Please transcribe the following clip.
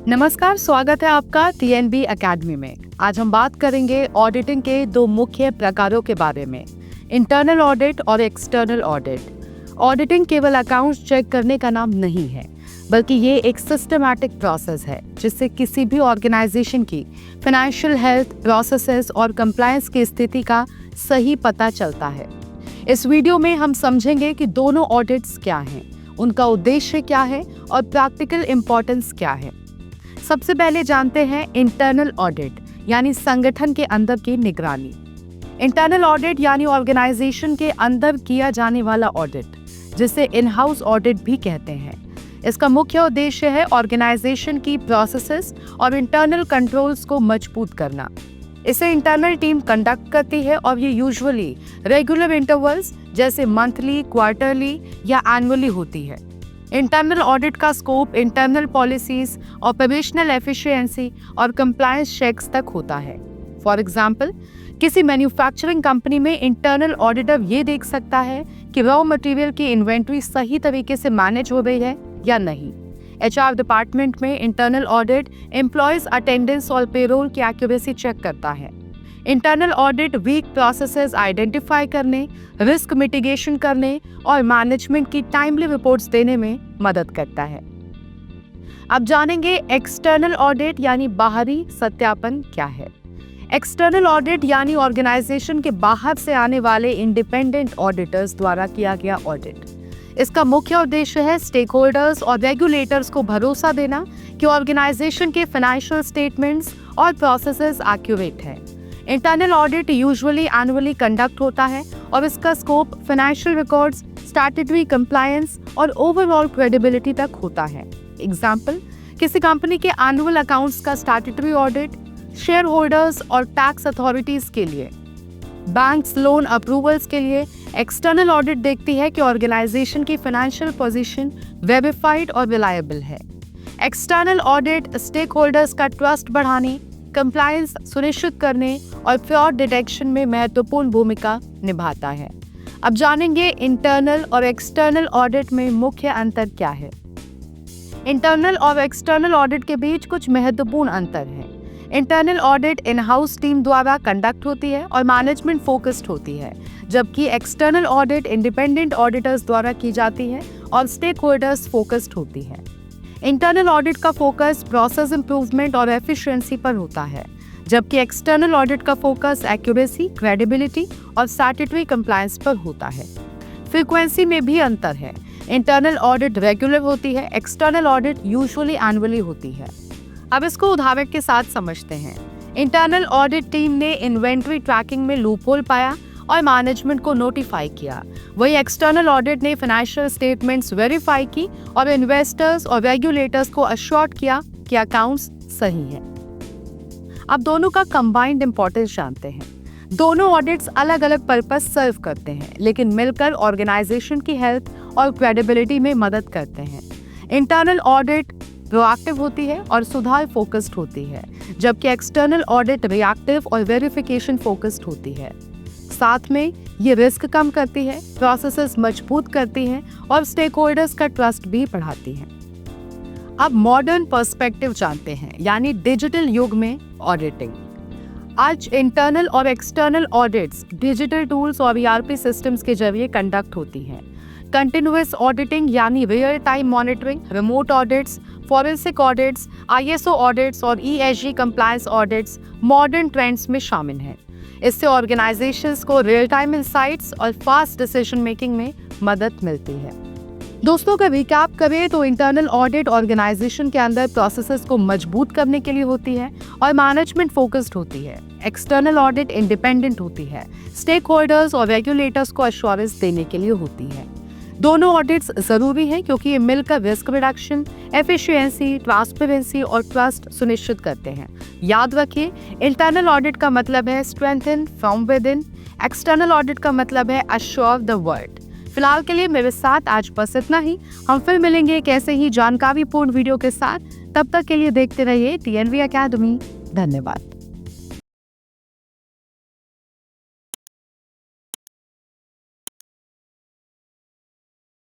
नमस्कार, स्वागत है आपका टीएनबी एकेडमी में। आज हम बात करेंगे ऑडिटिंग के दो मुख्य प्रकारों के बारे में, इंटरनल ऑडिट और एक्सटर्नल ऑडिट। ऑडिटिंग केवल अकाउंट्स चेक करने का नाम नहीं है, बल्कि ये एक सिस्टमैटिक प्रोसेस है जिससे किसी भी ऑर्गेनाइजेशन की फाइनेंशियल हेल्थ, प्रोसेसेस और कंप्लायंस की स्थिति का सही पता चलता है। इस वीडियो में हम समझेंगे कि दोनों ऑडिट्स क्या हैं, उनका उद्देश्य क्या है और प्रैक्टिकल इंपॉर्टेंस क्या है। सबसे पहले जानते हैं इंटरनल ऑडिट यानी संगठन के अंदर की निगरानी। इंटरनल ऑडिट यानी ऑर्गेनाइजेशन के अंदर किया जाने वाला ऑडिट, जिसे इन हाउस ऑडिट भी कहते हैं। इसका मुख्य उद्देश्य है ऑर्गेनाइजेशन की प्रोसेसेस और इंटरनल कंट्रोल्स को मजबूत करना। इसे इंटरनल टीम कंडक्ट करती है और ये यूजुअली रेगुलर इंटरवल्स जैसे मंथली, क्वार्टरली या एनुअली होती है। इंटरनल ऑडिट का scope internal policies, operational efficiency और कंप्लायंस चेक्स तक होता है। फॉर एग्जांपल, किसी मैन्युफैक्चरिंग कंपनी में इंटरनल ऑडिटर ये देख सकता है कि रॉ मटेरियल की इन्वेंट्री सही तरीके से मैनेज हो रही है या नहीं। एचआर डिपार्टमेंट में इंटरनल ऑडिट एम्प्लॉयज अटेंडेंस और पेरोल की एक्यूरेसी चेक करता है। Internal audit weak processes identify करने, रिस्क मिटिगेशन करने और मैनेजमेंट की टाइमली रिपोर्ट्स देने में मदद करता है। अब जानेंगे एक्सटर्नल ऑडिट यानी बाहरी सत्यापन क्या है। एक्सटर्नल ऑडिट यानी ऑर्गेनाइजेशन के बाहर से आने वाले इंडिपेंडेंट ऑडिटर्स द्वारा किया गया ऑडिट। इसका मुख्य उद्देश्य है स्टेक होल्डर्स और रेगुलेटर्स को भरोसा देना कि ऑर्गेनाइजेशन के फाइनेंशियल स्टेटमेंट्स और प्रोसेसेस एक्यूरेट है। Internal audit usually annually conduct होता है और इसका scope financial records, statutory compliance और ओवरऑल क्रेडिबिलिटी तक होता है। एग्जाम्पल, किसी कंपनी के एनुअल अकाउंट्स का स्टैट्यूटरी ऑडिट शेयर होल्डर्स और टैक्स अथॉरिटीज के लिए, बैंक्स लोन अप्रूवल्स के लिए एक्सटर्नल ऑडिट देखती है कि ऑर्गेनाइजेशन की फाइनेंशियल पोजीशन वेरीफाइड और रिलायबल है। एक्सटर्नल ऑडिट स्टेक होल्डर्स का ट्रस्ट बढ़ाने, कंप्लायंस सुनिश्चित करने और फ्रॉड डिटेक्शन में महत्वपूर्ण भूमिका निभाता है। अब जानेंगे इंटरनल और एक्सटर्नल ऑडिट में मुख्य अंतर क्या है। इंटरनल और एक्सटर्नल ऑडिट के बीच कुछ महत्वपूर्ण अंतर हैं। Internal audit in house team द्वारा कंडक्ट होती है और मैनेजमेंट फोकस्ड होती है, जबकि एक्सटर्नल ऑडिट इंडिपेंडेंट ऑडिटर्स द्वारा की जाती है और स्टेक होल्डर्स फोकस्ड होती है। इंटरनल ऑडिट का फोकस प्रोसेस इंप्रूवमेंट और एफिशिएंसी पर होता है, जबकि एक्सटर्नल ऑडिट का फोकस एक्यूरेसी, क्रेडिबिलिटी और स्टैट्यूटरी कंप्लायंस पर होता है। फ्रीक्वेंसी में भी अंतर है। इंटरनल ऑडिट रेगुलर होती है, एक्सटर्नल ऑडिट यूजुअली एनुअली होती है। अब इसको उदाहरण के साथ समझते हैं। इंटरनल ऑडिट टीम ने इन्वेंट्री ट्रैकिंग में लूपहोल पाया और मैनेजमेंट को नोटिफाई किया। वही एक्सटर्नल ऑडिट ने फाइनेंशियल स्टेटमेंट्स वेरीफाई की और इन्वेस्टर्स और रेगुलेटर्स को अश्योर्ड किया कि अकाउंट्स सही हैं। अब दोनों का कंबाइंड इंपॉर्टेंस जानते हैं। दोनों ऑडिट्स अलग अलग पर्पस सर्व करते हैं, लेकिन मिलकर ऑर्गेनाइजेशन की हेल्थ और क्रेडिबिलिटी में मदद करते हैं। इंटरनल ऑडिट प्रोएक्टिव होती है और सुधार फोकस्ड होती है, जबकि एक्सटर्नल ऑडिट रिएक्टिव और वेरिफिकेशन फोकस्ड होती है। साथ में ये रिस्क कम करती है, प्रोसेसेस मजबूत करती हैं और स्टेक होल्डर्स का ट्रस्ट भी बढ़ाती हैं। अब मॉडर्न पर्सपेक्टिव जानते हैं, यानी डिजिटल युग में ऑडिटिंग। आज इंटरनल और एक्सटर्नल ऑडिट्स डिजिटल टूल्स और ईआरपी सिस्टम्स के जरिए कंडक्ट होती हैं। कंटिन्यूअस ऑडिटिंग यानी real time monitoring, remote audits, forensic audits, ISO audits और ESG compliance audits modern trends में शामिल हैं। इससे ऑर्गेनाइजेशंस को रियल टाइम इंसाइट्स और फास्ट डिसीजन मेकिंग में मदद मिलती है। दोस्तों, का रिकैप करें तो इंटरनल ऑडिट ऑर्गेनाइजेशन के अंदर प्रोसेसेस को मजबूत करने के लिए होती है और मैनेजमेंट फोकस्ड होती है। एक्सटर्नल ऑडिट इंडिपेंडेंट होती है, स्टेक होल्डर्स और रेगुलेटर्स को एश्योरेंस देने के लिए होती है। दोनों ऑडिट्स जरूरी हैं क्योंकि ये मिलकर रिस्क रिडक्शन, एफिशिएंसी, ट्रांसपेरेंसी और ट्रस्ट सुनिश्चित करते हैं। याद रखिए, इंटरनल ऑडिट का मतलब है strengthen from with in, external audit का मतलब है अश्योर द वर्ल्ड। फिलहाल के लिए मेरे साथ आज बस इतना ही। हम फिर मिलेंगे एक ऐसे ही जानकारीपूर्ण वीडियो के साथ। तब तक के लिए देखते रहिए टीएनबी एकेडमी। धन्यवाद।